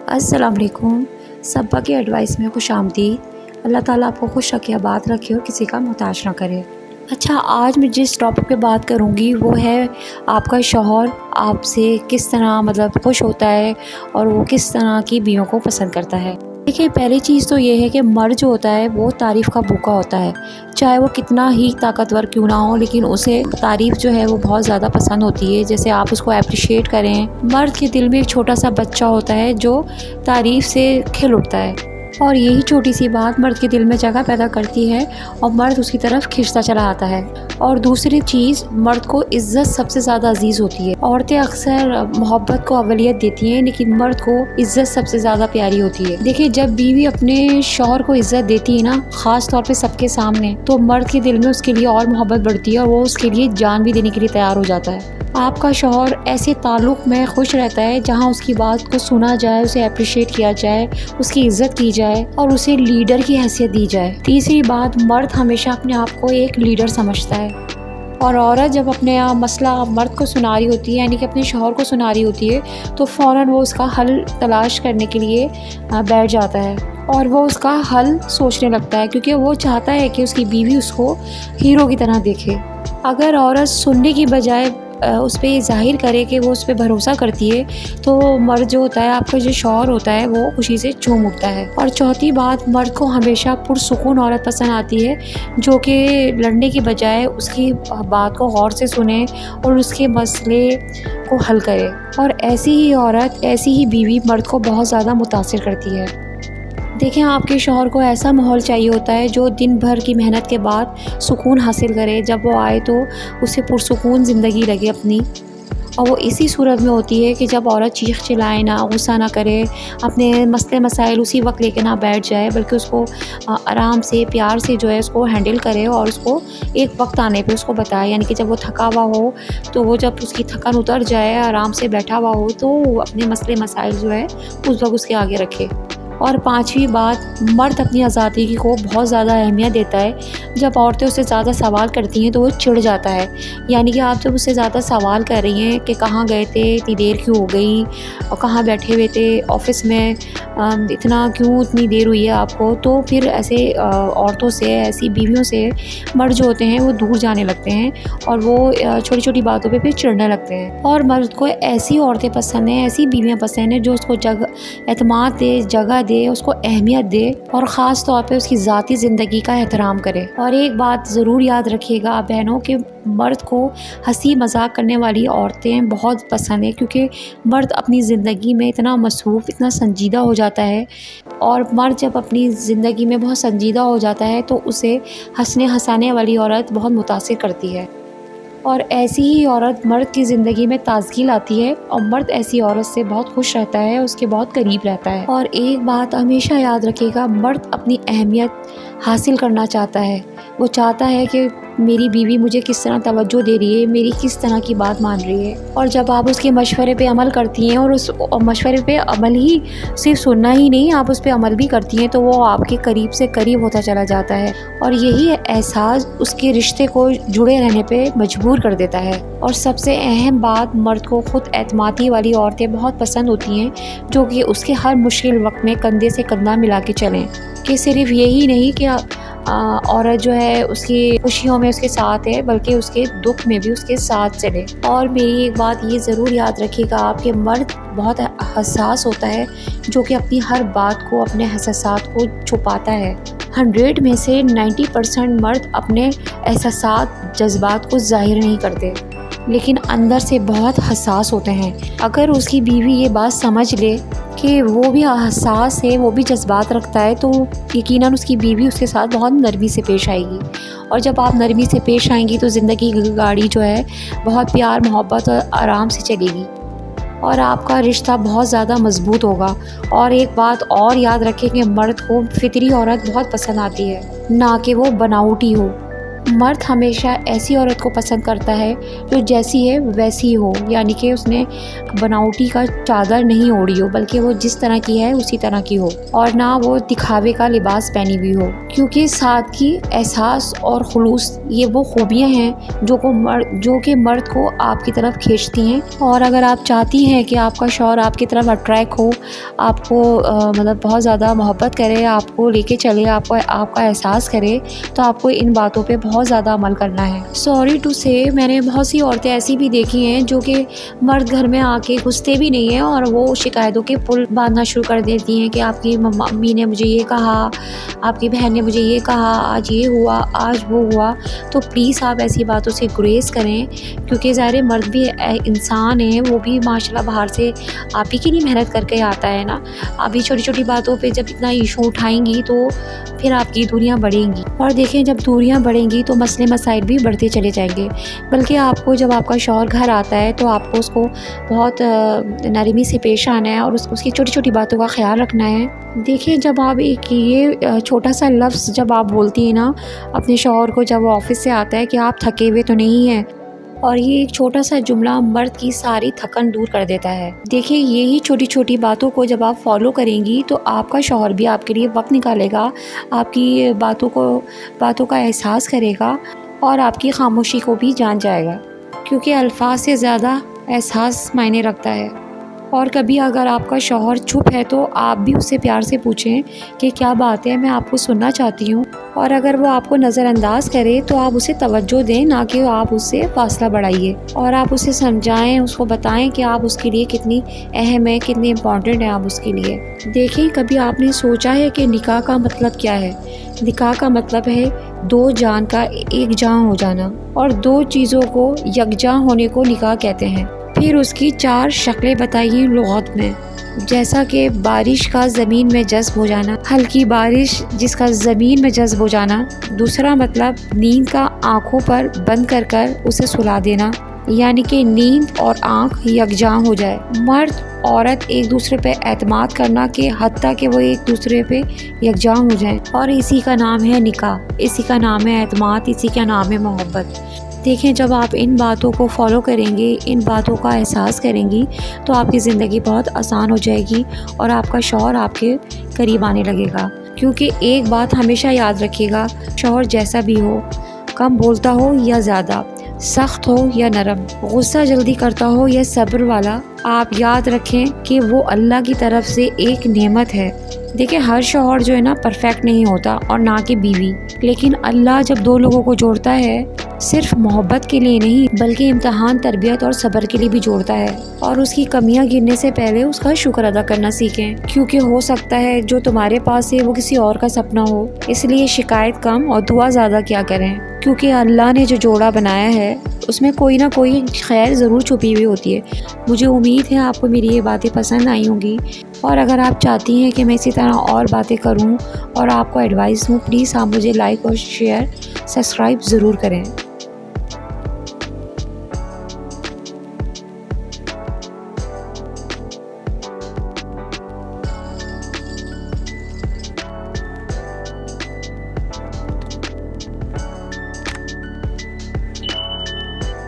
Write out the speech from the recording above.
السلام علیکم۔ صبا کی ایڈوائس میں خوش آمدید۔ اللہ تعالیٰ آپ کو خوش رکھے، آباد رکھے اور کسی کا محتاج نہ کرے۔ اچھا، آج میں جس ٹاپک پہ بات کروں گی وہ ہے آپ کا شوہر آپ سے کس طرح خوش ہوتا ہے اور وہ کس طرح کی بیویوں کو پسند کرتا ہے۔ دیکھیے، پہلی چیز تو یہ ہے کہ مرد جو ہوتا ہے وہ تعریف کا بھوکا ہوتا ہے، چاہے وہ کتنا ہی طاقتور کیوں نہ ہو، لیکن اسے تعریف جو ہے وہ بہت زیادہ پسند ہوتی ہے۔ جیسے آپ اس کو اپریشیٹ کریں۔ مرد کے دل میں ایک چھوٹا سا بچہ ہوتا ہے جو تعریف سے کھل اٹھتا ہے، اور یہی چھوٹی سی بات مرد کے دل میں جگہ پیدا کرتی ہے اور مرد اس کی طرف کھنچتا چلا آتا ہے۔ اور دوسری چیز، مرد کو عزت سب سے زیادہ عزیز ہوتی ہے۔ عورتیں اکثر محبت کو اولویت دیتی ہیں، لیکن مرد کو عزت سب سے زیادہ پیاری ہوتی ہے۔ دیکھیے، جب بیوی اپنے شوہر کو عزت دیتی ہے نا، خاص طور پہ سب کے سامنے، تو مرد کے دل میں اس کے لیے اور محبت بڑھتی ہے اور وہ اس کے لیے جان بھی دینے کے لیے تیار ہو جاتا ہے۔ آپ کا شوہر ایسے تعلق میں خوش رہتا ہے جہاں اس کی بات کو سنا جائے، اسے اپریشیٹ کیا جائے، اس کی عزت کی جائے اور اسے لیڈر کی حیثیت دی جائے۔ تیسری بات، مرد ہمیشہ اپنے آپ کو ایک لیڈر سمجھتا ہے، اور عورت جب اپنے مسئلہ مرد کو سنا رہی ہوتی ہے، یعنی کہ اپنے شوہر کو سنا رہی ہوتی ہے، تو فوراً وہ اس کا حل تلاش کرنے کے لیے بیٹھ جاتا ہے اور وہ اس کا حل سوچنے لگتا ہے، کیونکہ وہ چاہتا ہے کہ اس کی بیوی اس کو ہیرو کی طرح دیکھے۔ اگر عورت سننے کی بجائے اس پہ ظاہر کرے کہ وہ اس پہ بھروسہ کرتی ہے، تو مرد جو ہوتا ہے، آپ کا جو شوہر ہوتا ہے، وہ خوشی سے جھوم اٹھتا ہے۔ اور چوتھی بات، مرد کو ہمیشہ پرسکون عورت پسند آتی ہے، جو کہ لڑنے کی بجائے اس کی بات کو غور سے سنے اور اس کے مسئلے کو حل کرے۔ اور ایسی ہی عورت، ایسی ہی بیوی مرد کو بہت زیادہ متاثر کرتی ہے۔ دیکھیں، آپ کے شوہر کو ایسا ماحول چاہیے ہوتا ہے جو دن بھر کی محنت کے بعد سکون حاصل کرے۔ جب وہ آئے تو اسے پرسکون زندگی لگے اپنی، اور وہ اسی صورت میں ہوتی ہے کہ جب عورت چیخ چلائے نہ، غصہ نہ کرے، اپنے مسئلے مسائل اسی وقت لے کے نہ بیٹھ جائے، بلکہ اس کو آرام سے، پیار سے جو ہے اس کو ہینڈل کرے اور اس کو ایک وقت آنے پہ اس کو بتائے۔ یعنی کہ جب وہ تھکا ہوا ہو تو وہ جب اس کی تھکن اتر جائے، آرام سے بیٹھا ہوا ہو، تو وہ اپنے مسئلے مسائل جو ہے اس وقت اس کے آگے رکھے۔ اور پانچویں بات، مرد اپنی آزادی کو بہت زیادہ اہمیت دیتا ہے۔ جب عورتیں اس سے زیادہ سوال کرتی ہیں تو وہ چڑ جاتا ہے۔ یعنی کہ آپ جب اس سے زیادہ سوال کر رہی ہیں کہ کہاں گئے تھے، اتنی دیر کیوں ہو گئی، اور کہاں بیٹھے ہوئے تھے آفس میں، اتنی دیر ہوئی ہے آپ کو، تو پھر ایسے عورتوں سے، ایسی بیویوں سے مرد جو ہوتے ہیں وہ دور جانے لگتے ہیں اور وہ چھوٹی چھوٹی باتوں پہ چڑھنے لگتے ہیں۔ اور مرد کو ایسی عورتیں پسند ہیں، ایسی بیویاں پسند ہیں جو اس کو اعتماد دے، جگہ دے، اس کو اہمیت دے، اور خاص طور پہ اس کی ذاتی زندگی کا احترام کرے۔ اور ایک بات ضرور یاد رکھیے گا بہنوں، کہ مرد کو ہنسی مذاق کرنے والی عورتیں بہت پسند ہیں، کیونکہ مرد اپنی زندگی میں اتنا مصروف، اتنا سنجیدہ ہو جاتا ہے، اور مرد جب اپنی زندگی میں بہت سنجیدہ ہو جاتا ہے تو اسے ہنسانے والی عورت بہت متاثر کرتی ہے، اور ایسی ہی عورت مرد کی زندگی میں تازگی لاتی ہے، اور مرد ایسی عورت سے بہت خوش رہتا ہے، اس کے بہت قریب رہتا ہے۔ اور ایک بات ہمیشہ یاد رکھیے گا، مرد اپنی اہمیت حاصل کرنا چاہتا ہے۔ وہ چاہتا ہے کہ میری بیوی مجھے کس طرح توجہ دے رہی ہے، میری کس طرح کی بات مان رہی ہے، اور جب آپ اس کے مشورے پہ عمل کرتی ہیں، اور اس مشورے پہ عمل ہی صرف سننا ہی نہیں، آپ اس پہ عمل بھی کرتی ہیں، تو وہ آپ کے قریب سے قریب ہوتا چلا جاتا ہے، اور یہی احساس اس کے رشتے کو جڑے رہنے پہ مجبور کر دیتا ہے۔ اور سب سے اہم بات، مرد کو خود اعتمادی والی عورتیں بہت پسند ہوتی ہیں، جو کہ اس کے ہر مشکل وقت میں کندھے سے کندھا ملا کے چلیں، کہ صرف یہی نہیں کہ عورت جو ہے اس کی خوشیوں میں اس کے ساتھ ہے، بلکہ اس کے دکھ میں بھی اس کے ساتھ چلے۔ اور میری ایک بات یہ ضرور یاد رکھیے گا آپ کے، مرد بہت حساس ہوتا ہے، جو کہ اپنی ہر بات کو، اپنے حساسات کو چھپاتا ہے۔ 100 میں سے 90% مرد اپنے احساسات، جذبات کو ظاہر نہیں کرتے، لیکن اندر سے بہت حساس ہوتے ہیں۔ اگر اس کی بیوی یہ بات سمجھ لے کہ وہ بھی حساس ہے، وہ بھی جذبات رکھتا ہے، تو یقیناً اس کی بیوی اس کے ساتھ بہت نرمی سے پیش آئے گی، اور جب آپ نرمی سے پیش آئیں گی تو زندگی کی گاڑی جو ہے بہت پیار، محبت اور آرام سے چلے گی، اور آپ کا رشتہ بہت زیادہ مضبوط ہوگا۔ اور ایک بات اور یاد رکھیں کہ مرد کو فطری عورت بہت پسند آتی ہے، نہ کہ وہ بناوٹی ہو۔ مرد ہمیشہ ایسی عورت کو پسند کرتا ہے جو جیسی ہے ویسی ہو، یعنی کہ اس نے بناوٹی کا چادر نہیں اوڑھی ہو، بلکہ وہ جس طرح کی ہے اسی طرح کی ہو، اور نہ وہ دکھاوے کا لباس پہنی ہوئی ہو، کیونکہ سادگی، احساس اور خلوص یہ وہ خوبیاں ہیں جو کہ مرد کو آپ کی طرف کھینچتی ہیں۔ اور اگر آپ چاہتی ہیں کہ آپ کا شوہر آپ کی طرف اٹریکٹ ہو، آپ کو مطلب بہت زیادہ محبت کرے، آپ کو لے کے چلے، آپ کا احساس کرے، تو آپ کو ان باتوں پہ بہت زیادہ عمل کرنا ہے۔ سوری ٹو سے، میں نے بہت سی عورتیں ایسی بھی دیکھی ہیں جو کہ مرد گھر میں آ کے گھستے بھی نہیں ہیں اور وہ شکایتوں کے پل باندھنا شروع کر دیتی ہیں کہ آپ کی امی نے مجھے یہ کہا، آپ کی بہن نے مجھے یہ کہا، آج یہ ہوا، آج وہ ہوا۔ تو پلیز آپ ایسی باتوں سے گریز کریں، کیونکہ ظاہر مرد بھی انسان ہے، وہ بھی ماشاءاللہ باہر سے آپ ہی کے لیے محنت کر کے آتا ہے نا۔ ابھی چھوٹی چھوٹی باتوں پہ جب اتنا ایشو اٹھائیں گی تو پھر آپ کی دوریاں بڑھیں گی، اور دیکھیں جب دوریاں بڑھیں گی تو مسئلے مسائل بھی بڑھتے چلے جائیں گے۔ بلکہ آپ کو جب آپ کا شوہر گھر آتا ہے تو آپ کو اس کو بہت نرمی سے پیش آنا ہے اور اس کی چھوٹی چھوٹی باتوں کا خیال رکھنا ہے۔ دیکھیں جب آپ ایک یہ چھوٹا سا لفظ جب آپ بولتی ہیں نا اپنے شوہر کو جب وہ آفس سے آتا ہے کہ آپ تھکے ہوئے تو نہیں ہیں، اور یہ ایک چھوٹا سا جملہ مرد کی ساری تھکن دور کر دیتا ہے۔ دیکھیں یہی چھوٹی چھوٹی باتوں کو جب آپ فالو کریں گی تو آپ کا شوہر بھی آپ کے لیے وقت نکالے گا، آپ کی باتوں کا احساس کرے گا، اور آپ کی خاموشی کو بھی جان جائے گا، کیونکہ الفاظ سے زیادہ احساس معنی رکھتا ہے۔ اور کبھی اگر آپ کا شوہر چپ ہے تو آپ بھی اس سے پیار سے پوچھیں کہ کیا بات ہے، میں آپ کو سننا چاہتی ہوں۔ اور اگر وہ آپ کو نظر انداز کرے تو آپ اسے توجہ دیں، نہ کہ آپ اس سے فاصلہ بڑھائیے، اور آپ اسے سمجھائیں، اس کو بتائیں کہ آپ اس کے لیے کتنی اہم ہے، کتنی امپورٹنٹ ہے آپ اس کے لیے۔ دیکھیں کبھی آپ نے سوچا ہے کہ نکاح کا مطلب کیا ہے؟ نکاح کا مطلب ہے دو جان کا ایک جاں ہو جانا، اور دو چیزوں کو یکجاں ہونے کو نکاح کہتے ہیں۔ پھر اس کی 4 شکلیں بتائیے لغت میں، جیسا کہ بارش کا زمین میں جذب ہو جانا، ہلکی بارش جس کا زمین میں جذب ہو جانا۔ دوسرا مطلب نیند کا آنکھوں پر بند کر کر اسے سلا دینا، یعنی کہ نیند اور آنکھ یکجاں ہو جائے۔ مرد عورت ایک دوسرے پہ اعتماد کرنا کہ حتیٰ کہ وہ ایک دوسرے پہ یکجاں ہو جائیں، اور اسی کا نام ہے نکاح، اسی کا نام ہے اعتماد، اسی کا نام ہے محبت۔ دیکھیں جب آپ ان باتوں کو فالو کریں گے، ان باتوں کا احساس کریں گی تو آپ کی زندگی بہت آسان ہو جائے گی، اور آپ کا شوہر آپ کے قریب آنے لگے گا۔ کیونکہ ایک بات ہمیشہ یاد رکھیے گا، شوہر جیسا بھی ہو، کم بولتا ہو یا زیادہ، سخت ہو یا نرم، غصہ جلدی کرتا ہو یا صبر والا، آپ یاد رکھیں کہ وہ اللہ کی طرف سے ایک نعمت ہے۔ دیکھیں ہر شوہر جو ہے نا پرفیکٹ نہیں ہوتا، اور نہ کہ بیوی، لیکن اللہ جب دو لوگوں کو جوڑتا ہے صرف محبت کے لیے نہیں بلکہ امتحان، تربیت اور صبر کے لیے بھی جوڑتا ہے۔ اور اس کی کمیاں گننے سے پہلے اس کا شکر ادا کرنا سیکھیں، کیونکہ ہو سکتا ہے جو تمہارے پاس ہے وہ کسی اور کا سپنا ہو۔ اس لیے شکایت کم اور دعا زیادہ کیا کریں، کیونکہ اللہ نے جو جوڑا بنایا ہے اس میں کوئی نہ کوئی خیر ضرور چھپی ہوئی ہوتی ہے۔ مجھے امید ہے آپ کو میری یہ باتیں پسند آئی ہوں گی، اور اگر آپ چاہتی ہیں کہ میں اسی طرح اور باتیں کروں اور آپ کو ایڈوائس دوں، پلیز آپ مجھے لائک اور شیئر، سبسکرائب ضرور کریں۔